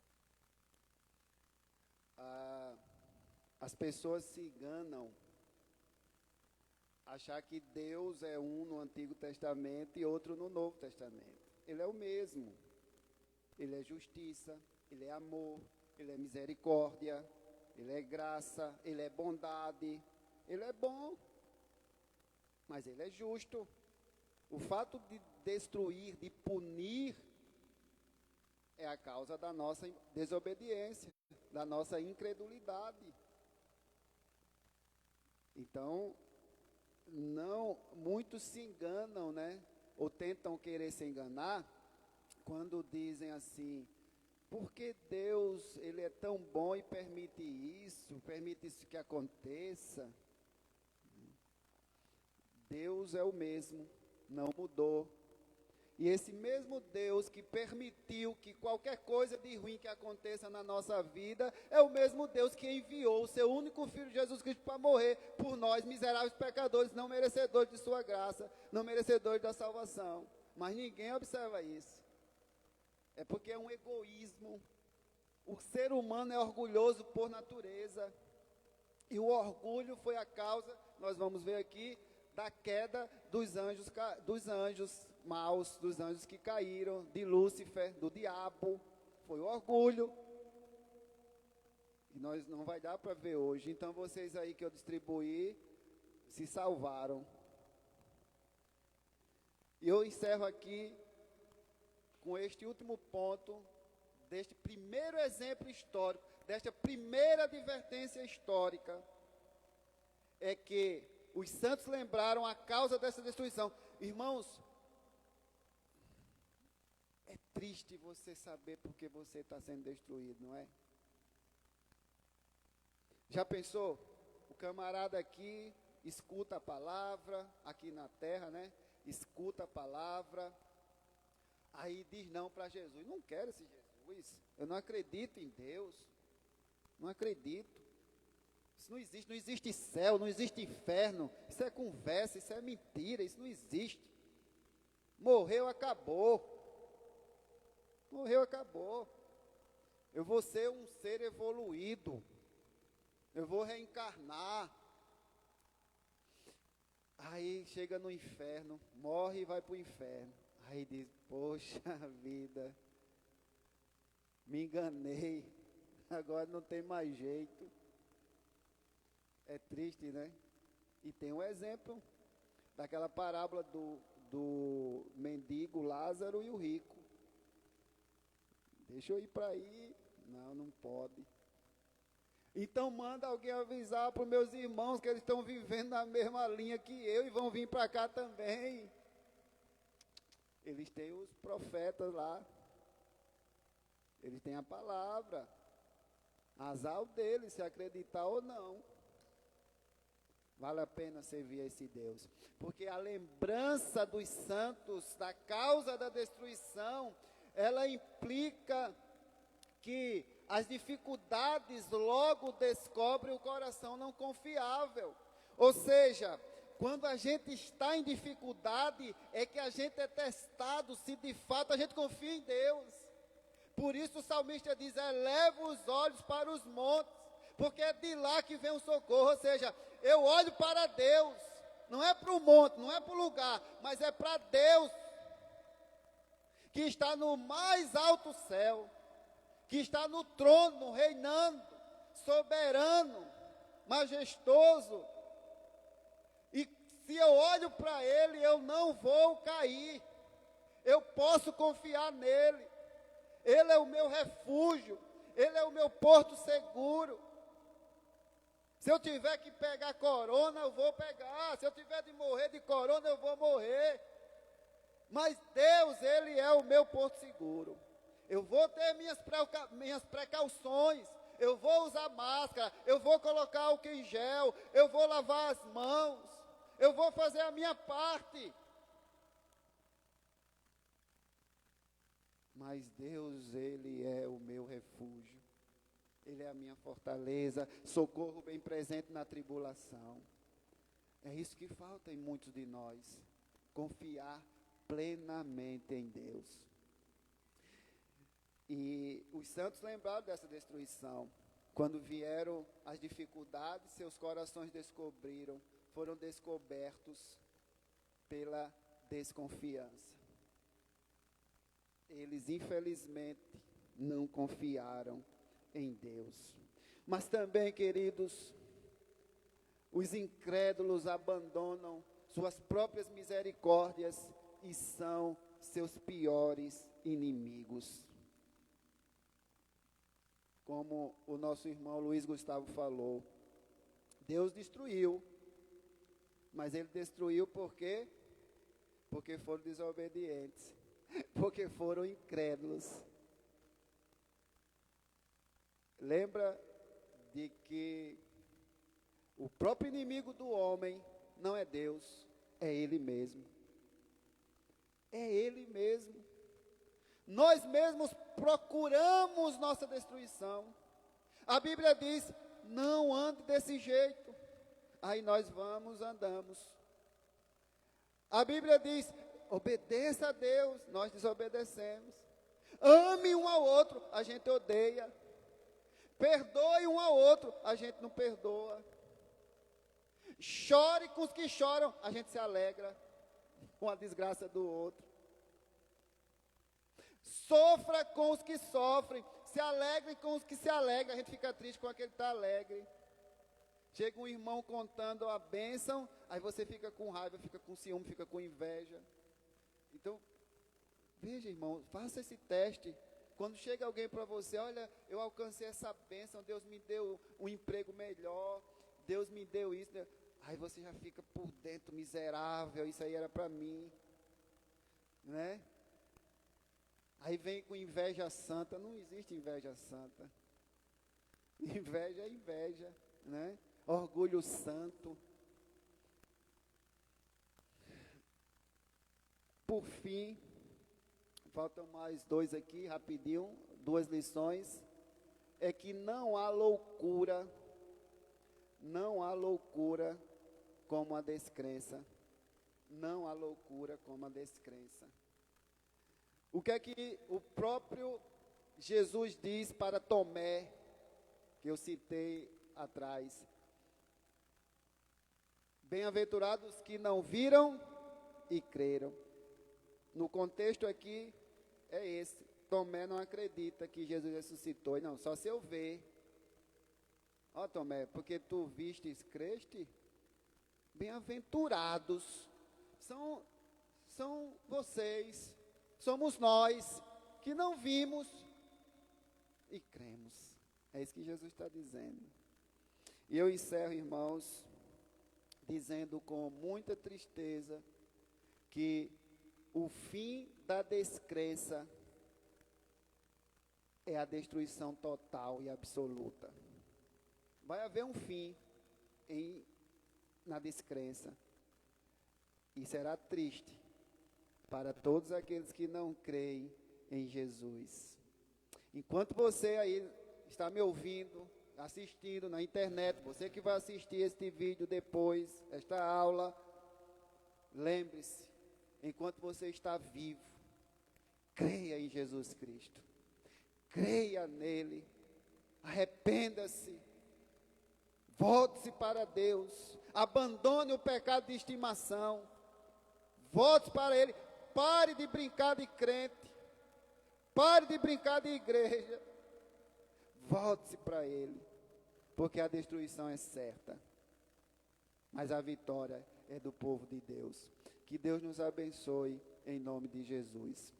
As pessoas se enganam, achar que Deus é um no Antigo Testamento e outro no Novo Testamento. Ele é o mesmo. Ele é justiça, Ele é amor, Ele é misericórdia, Ele é graça, Ele é bondade, Ele é bom, mas Ele é justo. O fato de destruir, de punir, é a causa da nossa desobediência, da nossa incredulidade. Então, muitos se enganam, né? Ou tentam querer se enganar, quando dizem assim, por que Deus, Ele é tão bom e permite isso que aconteça? Deus é o mesmo, não mudou. E esse mesmo Deus que permitiu que qualquer coisa de ruim que aconteça na nossa vida, é o mesmo Deus que enviou o seu único Filho Jesus Cristo para morrer por nós, miseráveis pecadores, não merecedores de sua graça, não merecedores da salvação. Mas ninguém observa isso. É porque é um egoísmo. O ser humano é orgulhoso por natureza. E o orgulho foi a causa, nós vamos ver aqui, da queda dos anjos maus, dos anjos que caíram, de Lúcifer, do diabo. Foi o orgulho. E nós não vai dar para ver hoje. Então vocês aí que eu distribuí, se salvaram. E eu encerro aqui com este último ponto, deste primeiro exemplo histórico, desta primeira advertência histórica, é que os santos lembraram a causa dessa destruição. Irmãos, é triste você saber por que você está sendo destruído, não é? Já pensou? O camarada aqui escuta a palavra, aqui na terra, né? Escuta a palavra, aí diz não para Jesus. Não quero esse Jesus, eu não acredito em Deus, não acredito. Isso não existe céu, não existe inferno, isso é conversa, isso é mentira, isso não existe. Morreu, acabou. Morreu, acabou. Eu vou ser um ser evoluído, eu vou reencarnar. Aí chega no inferno, morre e vai para o inferno. Aí diz, poxa vida, me enganei, agora não tem mais jeito. É triste, né? E tem um exemplo daquela parábola do mendigo Lázaro e o rico. Deixa eu ir para aí. Não, não pode. Então manda alguém avisar para os meus irmãos que eles estão vivendo na mesma linha que eu e vão vir para cá também. Eles têm os profetas lá. Eles têm a palavra. Azar deles, se acreditar ou não. Vale a pena servir a esse Deus. Porque a lembrança dos santos, da causa da destruição, ela implica que as dificuldades logo descobrem o coração não confiável. Ou seja, quando a gente está em dificuldade, é que a gente é testado se de fato a gente confia em Deus. Por isso o salmista diz, eleva os olhos para os montes, porque é de lá que vem o socorro. Ou seja, eu olho para Deus, não é para o monte, não é para o lugar, mas é para Deus, que está no mais alto céu, que está no trono, reinando, soberano, majestoso. E se eu olho para Ele, eu não vou cair, eu posso confiar nele. Ele é o meu refúgio, Ele é o meu porto seguro. Se eu tiver que pegar corona, eu vou pegar. Se eu tiver de morrer de corona, eu vou morrer. Mas Deus, Ele é o meu porto seguro. Eu vou ter minhas precauções. Eu vou usar máscara, eu vou colocar álcool em gel, eu vou lavar as mãos, eu vou fazer a minha parte. Mas Deus, Ele é o meu refúgio, Ele é a minha fortaleza, socorro bem presente na tribulação. É isso que falta em muitos de nós, confiar plenamente em Deus. E os santos lembraram dessa destruição. Quando vieram as dificuldades, seus corações foram descobertos pela desconfiança. Eles, infelizmente, não confiaram em Deus. Mas também, queridos, os incrédulos abandonam suas próprias misericórdias e são seus piores inimigos. Como o nosso irmão Luiz Gustavo falou, Deus destruiu, mas Ele destruiu por quê? Porque foram desobedientes, porque foram incrédulos. Lembra de que o próprio inimigo do homem não é Deus, é ele mesmo. É ele mesmo. Nós mesmos procuramos nossa destruição. A Bíblia diz, não ande desse jeito. Aí nós andamos. A Bíblia diz, obedeça a Deus, nós desobedecemos. Ame um ao outro, a gente odeia. Perdoe um ao outro, a gente não perdoa. Chore com os que choram, a gente se alegra com a desgraça do outro. Sofra com os que sofrem, se alegre com os que se alegram, a gente fica triste com aquele que está alegre. Chega um irmão contando a bênção, aí você fica com raiva, fica com ciúme, fica com inveja. Então, veja, irmão, faça esse teste. Quando chega alguém para você, olha, eu alcancei essa bênção, Deus me deu um emprego melhor, Deus me deu isso. Aí você já fica por dentro, miserável, isso aí era para mim, né? Aí vem com inveja santa, não existe inveja santa. Inveja é inveja, né? Orgulho santo. Por fim, faltam mais 2 aqui, rapidinho, 2 lições. É que não há loucura como a descrença. Não há loucura como a descrença. O que é que o próprio Jesus diz para Tomé, que eu citei atrás? Bem-aventurados que não viram e creram. No contexto aqui é esse. Tomé não acredita que Jesus ressuscitou. Não, só se eu ver. Ó, Tomé, porque tu vistes, creste? Bem-aventurados são vocês, somos nós que não vimos e cremos. É isso que Jesus está dizendo. E eu encerro, irmãos, dizendo com muita tristeza que o fim da descrença é a destruição total e absoluta. Vai haver um fim na descrença. E será triste para todos aqueles que não creem em Jesus. Enquanto você aí está me ouvindo, assistindo na internet, você que vai assistir este vídeo depois, esta aula, lembre-se, enquanto você está vivo, creia em Jesus Cristo. Creia nele, arrependa-se, volte-se para Deus, abandone o pecado de estimação, volte para ele, pare de brincar de crente, pare de brincar de igreja, volte-se para ele, porque a destruição é certa, mas a vitória é do povo de Deus. Que Deus nos abençoe em nome de Jesus.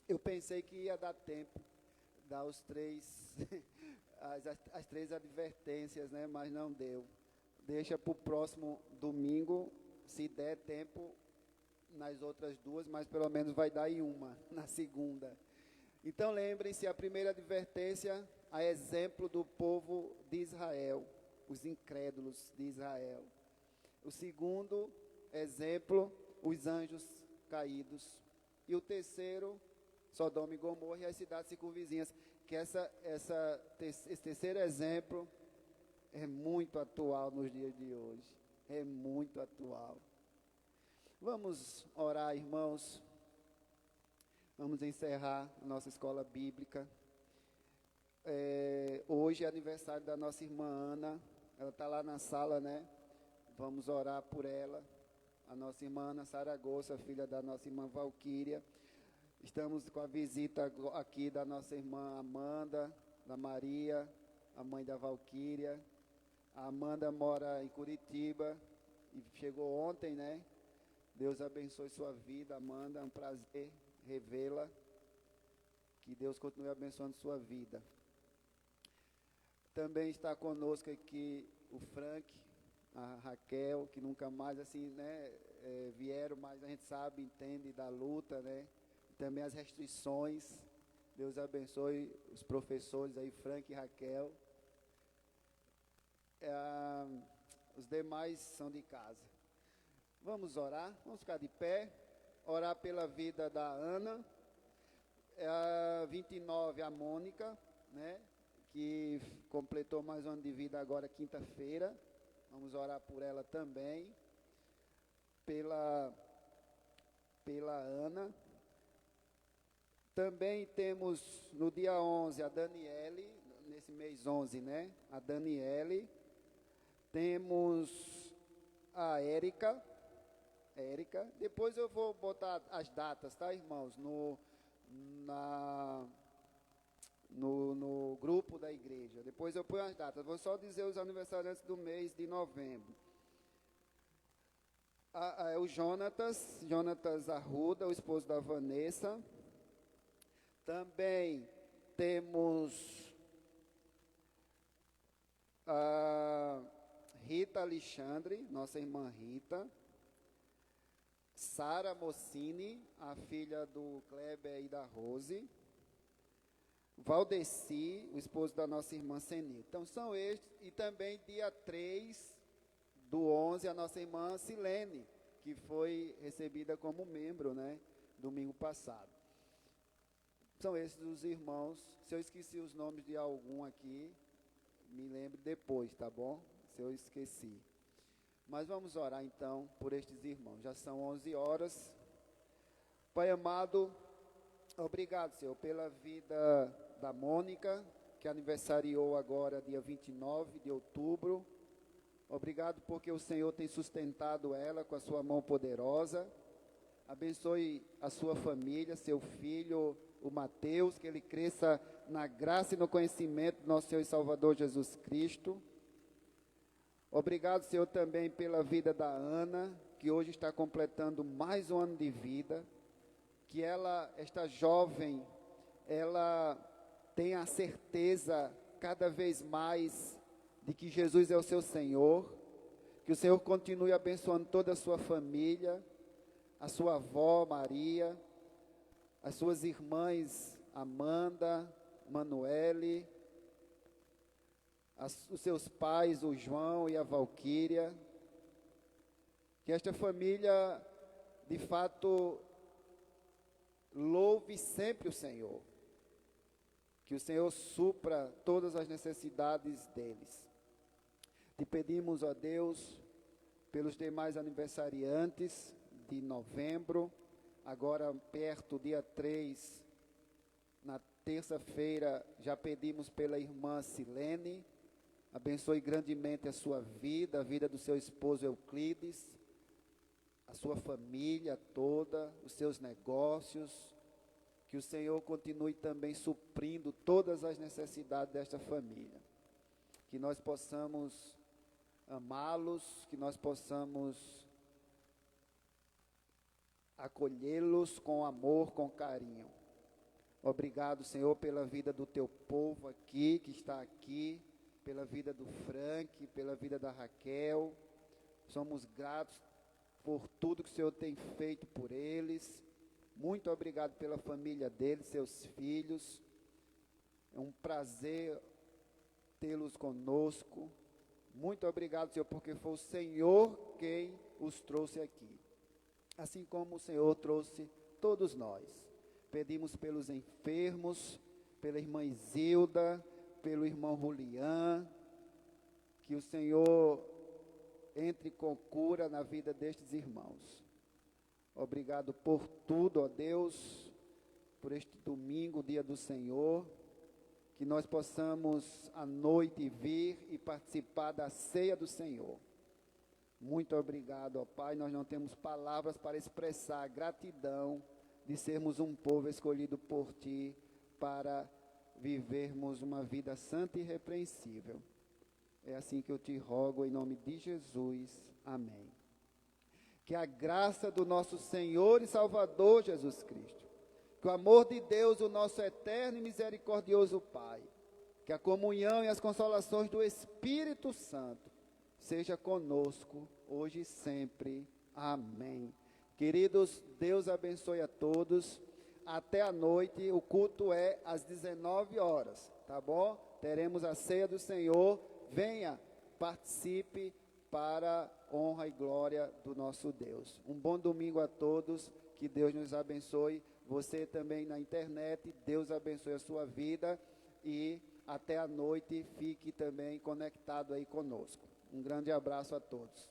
Eu pensei que ia dar tempo, dar os 3, as 3 advertências, né? Mas não deu. Deixa para o próximo domingo, se der tempo, nas outras 2, mas pelo menos vai dar em uma, na segunda. Então lembrem-se, a primeira advertência, a exemplo do povo de Israel, os incrédulos de Israel. O segundo exemplo, os anjos caídos. E o terceiro, Sodoma e Gomorra e as cidades circunvizinhas. Que esse terceiro exemplo é muito atual nos dias de hoje. É muito atual. Vamos orar, irmãos. Vamos encerrar a nossa escola bíblica. Hoje é aniversário da nossa irmã Ana. Ela está lá na sala, né? Vamos orar por ela. A nossa irmã Ana Saragossa, filha da nossa irmã Valquíria. Estamos com a visita aqui da nossa irmã Amanda, da Maria, a mãe da Valquíria. A Amanda mora em Curitiba e chegou ontem, né? Deus abençoe sua vida, Amanda. É um prazer revê-la. Que Deus continue abençoando sua vida. Também está conosco aqui o Frank, a Raquel, que nunca mais assim, né, vieram, mas a gente sabe, entende da luta, né? Também as restrições. Deus abençoe os professores aí, Frank e Raquel. Os demais são de casa. Vamos orar, vamos ficar de pé, orar pela vida da Ana, 29, a Mônica, né, que completou mais um ano de vida agora, quinta-feira. Vamos orar por ela também, pela Ana. Também temos no dia 11 a Daniele, nesse mês 11, né? A Daniele. Temos a Érica. Depois eu vou botar as datas, tá, irmãos? No grupo da igreja. Depois eu ponho as datas. Vou só dizer os aniversariantes do mês de novembro. O Jonatas Arruda, o esposo da Vanessa. Também temos a Rita Alexandre, nossa irmã Rita. Sara Mocini, a filha do Kleber e da Rose. Valdeci, o esposo da nossa irmã Seni. Então são estes. E também dia 3 do 11, a nossa irmã Silene, que foi recebida como membro, né, domingo passado. São esses os irmãos. Se eu esqueci os nomes de algum aqui, me lembre depois, tá bom? Se eu esqueci. Mas vamos orar então por estes irmãos. Já são 11 horas. Pai amado, obrigado, Senhor, pela vida da Mônica, que aniversariou agora dia 29 de outubro. Obrigado porque o Senhor tem sustentado ela com a sua mão poderosa. Abençoe a sua família, seu filho, o Mateus, que ele cresça na graça e no conhecimento do nosso Senhor e Salvador Jesus Cristo. Obrigado, Senhor, também pela vida da Ana, que hoje está completando mais um ano de vida. Que ela, esta jovem, ela tenha a certeza cada vez mais de que Jesus é o seu Senhor. Que o Senhor continue abençoando toda a sua família, a sua avó Maria, as suas irmãs Amanda, Manuele, os seus pais, o João e a Valquíria. Que esta família, de fato, louve sempre o Senhor. Que o Senhor supra todas as necessidades deles. Te pedimos, ó Deus, pelos demais aniversariantes de novembro, agora perto, dia 3, na terça-feira, já pedimos pela irmã Silene. Abençoe grandemente a sua vida, a vida do seu esposo Euclides, a sua família toda, os seus negócios. Que o Senhor continue também suprindo todas as necessidades desta família. Que nós possamos amá-los, que nós possamos acolhê-los com amor, com carinho. Obrigado, Senhor, pela vida do teu povo aqui, que está aqui, pela vida do Frank, pela vida da Raquel. Somos gratos por tudo que o Senhor tem feito por eles. Muito obrigado pela família deles, seus filhos. É um prazer tê-los conosco. Muito obrigado, Senhor, porque foi o Senhor quem os trouxe aqui. Assim como o Senhor trouxe todos nós. Pedimos pelos enfermos, pela irmã Isilda, pelo irmão Julian, que o Senhor entre com cura na vida destes irmãos. Obrigado por tudo, ó Deus, por este domingo, dia do Senhor, que nós possamos à noite vir e participar da ceia do Senhor. Muito obrigado, ó Pai, nós não temos palavras para expressar a gratidão de sermos um povo escolhido por Ti para vivermos uma vida santa e irrepreensível. É assim que eu te rogo, em nome de Jesus. Amém. Que a graça do nosso Senhor e Salvador Jesus Cristo, que o amor de Deus, o nosso eterno e misericordioso Pai, que a comunhão e as consolações do Espírito Santo seja conosco, hoje e sempre. Amém. Queridos, Deus abençoe a todos. Até a noite, o culto é às 19 horas, tá bom? Teremos a ceia do Senhor. Venha, participe para honra e glória do nosso Deus. Um bom domingo a todos, que Deus nos abençoe. Você também na internet, Deus abençoe a sua vida e até a noite fique também conectado aí conosco. Um grande abraço a todos.